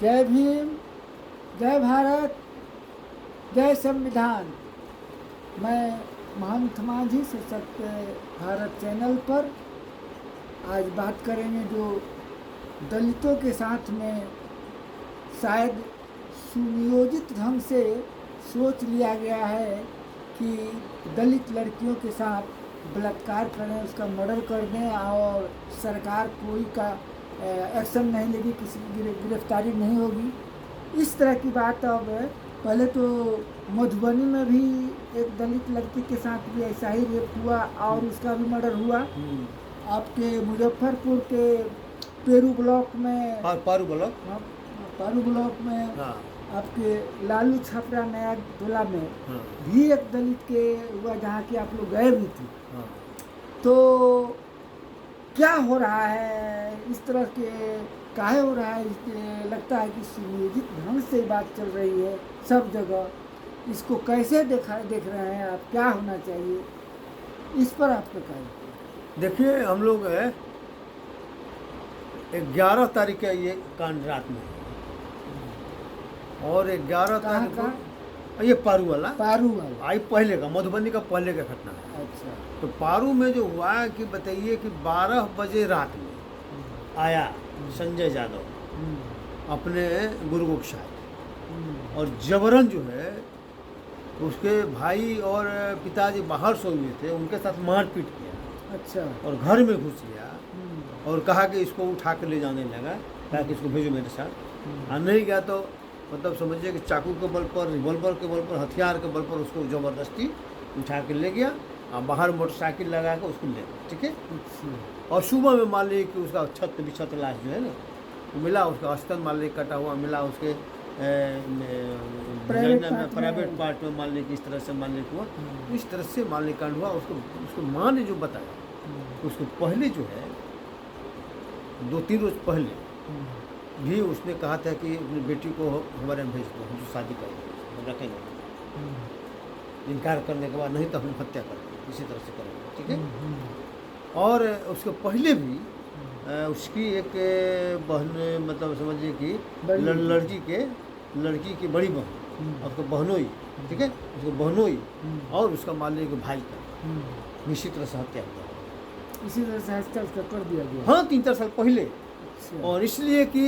जय भीम, जय भारत, जय संविधान। मैं महंत माझी सशक्त भारत चैनल पर आज बात करेंगे जो दलितों के साथ में शायद सुनियोजित ढंग से सोच लिया गया है कि दलित लड़कियों के साथ बलात्कार करें, उसका मर्डर कर दें और सरकार कोई का एक्शन नहीं लेगी, किसी की गिरफ्तारी नहीं होगी। इस तरह की बात अब पहले तो मधुबनी में भी एक दलित लड़की के साथ भी ऐसा ही रेप हुआ और उसका भी मर्डर हुआ। आपके मुजफ्फरपुर के पेरू ब्लॉक में पारू ब्लॉक में हाँ। आपके लालू छपरा नया टोला में हाँ। भी एक दलित के हुआ जहाँ की आप लोग गए भी थे। हाँ। तो क्या हो रहा है इस तरह के, काहे हो रहा है? लगता है कि सुनियोजित ढंग से बात चल रही है सब जगह। इसको कैसे देख रहे हैं आप? क्या होना चाहिए इस पर आपका क्या है? देखिए, हम लोग 11 तारीख का ये कांड रात में और 11 तारीख को ये पारू वाला आई पहले का, मधुबनी का पहले का घटना है। अच्छा। तो पारू में जो हुआ है कि बताइए कि 12 बजे रात में आया संजय यादव अपने गुरु के साथ और जबरन जो है उसके भाई और पिताजी बाहर सोए हुए थे, उनके साथ मारपीट किया। अच्छा। और घर में घुस गया और कहा कि इसको उठा कर ले जाने लगा, कहा कि इसको भेजो मेरे साथ। और नहीं गया तो मतलब समझिए कि चाकू के बल पर, रिवॉल्वर के बल पर, हथियार के बल पर उसको ज़बरदस्ती उठा के ले गया और बाहर मोटरसाइकिल लगा कर उसको ले गया। ठीक है। और सुबह में मान लीजिए कि उसका छत बिछत लाश जो है ना वो मिला, उसका अस्तन मान लीजिए कटा हुआ मिला, उसके प्राइवेट पार्ट में मान लीजिए इस तरह से मान लीजिए हुआ, इस तरह से मान लीजिए कांड हुआ। उसको माँ ने जो बताया उसको पहले जो है 2-3 रोज पहले भी उसने कहा था कि अपनी बेटी को हमारे यहाँ भेज दो, हम तो शादी करेंगे, हम रखेंगे। इनकार करने के बाद नहीं तो हम हत्या करेंगे, इसी तरह से करेंगे। ठीक है। और उसके पहले भी उसकी एक बहन, मतलब समझिए कि लड़की की बड़ी बहन और उसको बहनोई, ठीक है, उसको बहनोई और उसका मान लीजिए कि भाई का निश्चित तरह से हत्या हुआ, इसी तरह से हत्या कर दिया गया। हाँ, 3-4 साल पहले। और इसलिए कि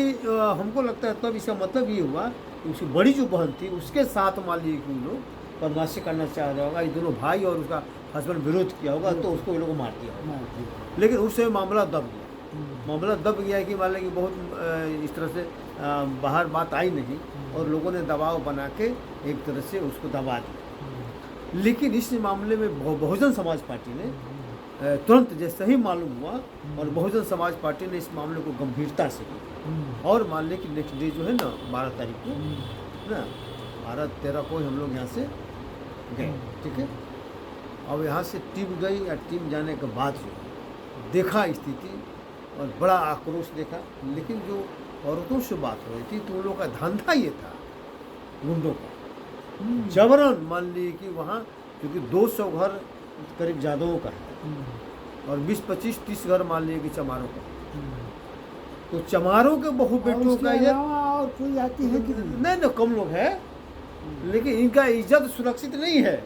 हमको लगता है तब इसका मतलब ये हुआ कि उसकी बड़ी जो बहन थी उसके साथ मान लीजिए कि उन लोग बदमाशी करना चाह रहा होगा, ये दोनों भाई और उसका हस्बैंड विरोध किया होगा तो उसको ये लोग मार दिया होगा। लेकिन उससे मामला दब गया कि मान लीजिए कि बहुत इस तरह से बाहर बात आई नहीं और लोगों ने दबाव बना के एक तरह से उसको दबा दिया। लेकिन इस मामले में बहुजन समाज पार्टी ने तुरंत जैसे ही मालूम हुआ और बहुजन समाज पार्टी ने इस मामले को गंभीरता से ली और मान लें कि नेक्स्ट डे जो है ना 12 तारीख को ना 12-13 को हम लोग यहाँ से गए। ठीक है। अब यहाँ से टीम गई या टीम जाने के बाद जो देखा स्थिति और बड़ा आक्रोश देखा। लेकिन जो औरतों से बात हो रही थी तो उन लोगों का धंधा ये था गुंडों का जबरन मान ली कि वहाँ क्योंकि 200 घर करीब यादवों का है और 20-25-30 घर मान लिए कि चमारों का। तो चमारों के बहु बेटों का और कोई आती है कि नहीं, कम लोग है लेकिन इनका इज्जत सुरक्षित नहीं है।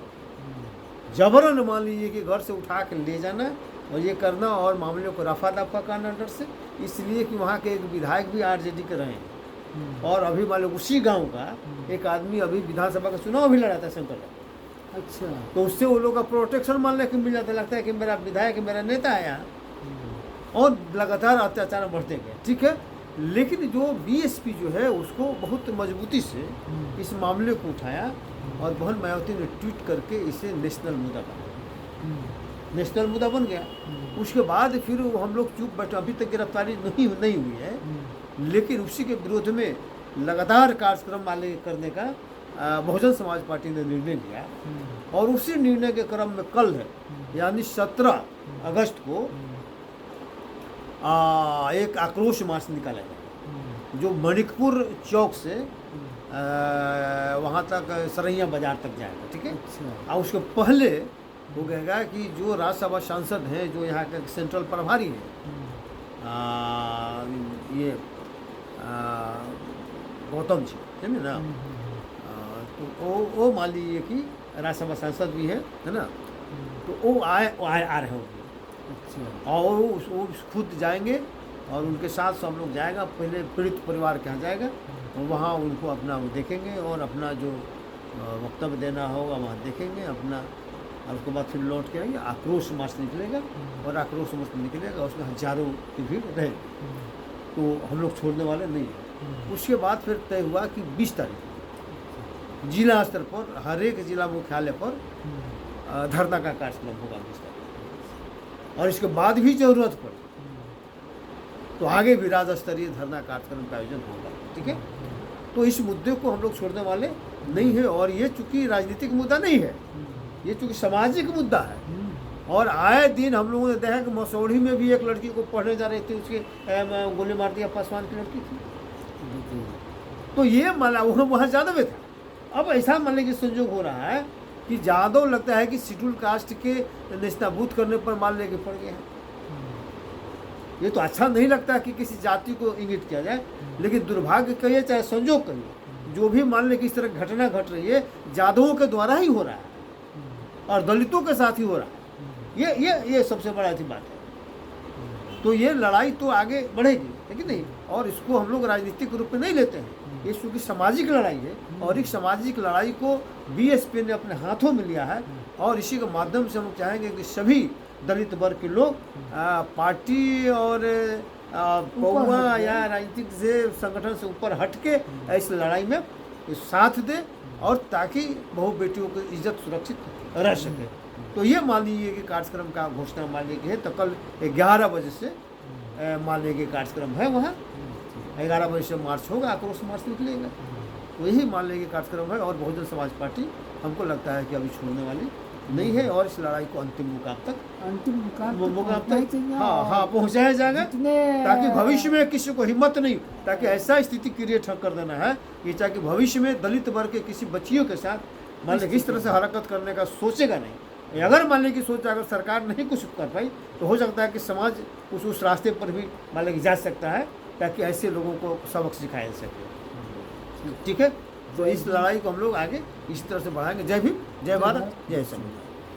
जबरन मान लीजिए कि घर से उठा के ले जाना और ये करना और मामले को रफा दफा करना डर से, इसलिए कि वहाँ के एक विधायक भी आरजेडी के रहे और अभी मान लो उसी गाँव का एक आदमी अभी विधानसभा का चुनाव भी लड़ा था शंकर। अच्छा। तो उससे वो लोग का प्रोटेक्शन मान लेके मिल जाता, लगता है कि मेरा विधायक मेरा नेता है यहाँ और लगातार अत्याचार बढ़ते गए। ठीक है। लेकिन जो बीएसपी जो है उसको बहुत मजबूती से इस मामले को उठाया और बहन मायावती ने ट्वीट करके इसे नेशनल मुद्दा बन गया। उसके बाद फिर हम लोग चुप बैठे, अभी तक गिरफ्तारी नहीं हुई है। लेकिन उसी के विरोध में लगातार कार्यक्रम वाले करने का बहुजन समाज पार्टी ने निर्णय लिया और उसी निर्णय के क्रम में कल है यानी 17 अगस्त को एक आक्रोश मार्च निकाला गया जो मणिकपुर चौक से वहाँ तक सरैया बाजार तक जाएगा। ठीक है। और उसके पहले वो कहेगा कि जो राज्यसभा सांसद हैं, जो यहाँ के सेंट्रल प्रभारी हैं, ये गौतम जी, समझे ना। तो वो मान लीजिए कि राज्यसभा सांसद भी है ना। तो वो आ रहे होंगे अच्छा। और वो खुद जाएंगे और उनके साथ सब लोग जाएगा, पहले पीड़ित परिवार के यहाँ जाएगा और वहाँ उनको अपना वो देखेंगे और अपना जो वक्तव्य देना होगा वहाँ देखेंगे अपना। और उसके बाद फिर लौट के आएंगे, आक्रोश मार्च निकलेगा और आक्रोश मार्च निकलेगा, उसमें हजारों की भीड़ रहेगी। तो हम लोग छोड़ने वाले नहीं हैं। उसके बाद फिर तय हुआ कि 20 तारीख जिला स्तर पर हर एक जिला मुख्यालय पर धरना का कार्यक्रम होगा 20 तारीख। और इसके बाद भी जरूरत पड़े तो आगे भी राज्य स्तरीय धरना कार्यक्रम का आयोजन होगा, ठीक है। तो इस मुद्दे को हम लोग छोड़ने वाले नहीं है। और ये चूंकि राजनीतिक मुद्दा नहीं है, ये चूंकि सामाजिक मुद्दा है। और आए दिन हम लोगों ने देखा कि मसौढ़ी में भी एक लड़की को पढ़ने जा रही थी, उसके गोली मार दिया, पासवान की लड़की थी। तो ये मान वहाँ यादव में था। अब ऐसा मान लीजिए संयोग हो रहा है कि यादव लगता है कि शेड्यूल कास्ट के नेस्तनाबूद करने पर मान लेके पड़ गए हैं। ये तो अच्छा नहीं लगता कि किसी जाति को इंगित किया जाए, लेकिन दुर्भाग्य कहिए चाहे संयोग कहिए, जो भी मान ले कि इस तरह घटना घट रही है यादवों के द्वारा ही हो रहा है और दलितों के साथ ही हो रहा है। ये सबसे बड़ा ऐसी बात है। तो ये लड़ाई तो आगे बढ़ेगी, लेकिन नहीं, और इसको हम लोग राजनीतिक रूप में नहीं लेते हैं। ये क्योंकि सामाजिक लड़ाई है और इस सामाजिक लड़ाई को बीएसपी ने अपने हाथों में लिया है। और इसी के माध्यम से हम चाहेंगे कि सभी दलित वर्ग के लोग पार्टी और पौवा या राजनीतिक से संगठन से ऊपर हटके इस लड़ाई में साथ दे और ताकि बहु बेटियों की इज्जत सुरक्षित रह सके। तो ये मान लीजिए कि कार्यक्रम का घोषणा मान लीजिए है। तो कल 11 बजे से मान लीजिए कार्यक्रम है, वहाँ 11 बजे से मार्च होगा, आक्रोश मार्च निकलेगा। तो यही मान लीजिए कार्यक्रम है। और बहुजन समाज पार्टी हमको लगता है कि अभी छोड़ने वाली नहीं है और इस लड़ाई को अंतिम मुकाम तक हाँ पहुँचाया जाएगा, ताकि भविष्य में किसी को हिम्मत नहीं, ताकि ऐसा स्थिति क्रिएट कर देना है कि ताकि भविष्य में दलित वर्ग के किसी बच्चियों के साथ मान लीजिए इस तरह से हरकत करने का सोचेगा नहीं। अगर मान लीजिए कि सोचा अगर सरकार नहीं कुछ कर पाई तो हो सकता है कि समाज उस रास्ते पर भी मान लीजिए जा सकता है, ताकि ऐसे लोगों को सबक सिखाया जा सके, ठीक है। तो इस लड़ाई को हम लोग आगे इस तरह से बढ़ाएंगे। जय भीम, जय भारत, जय संविधान।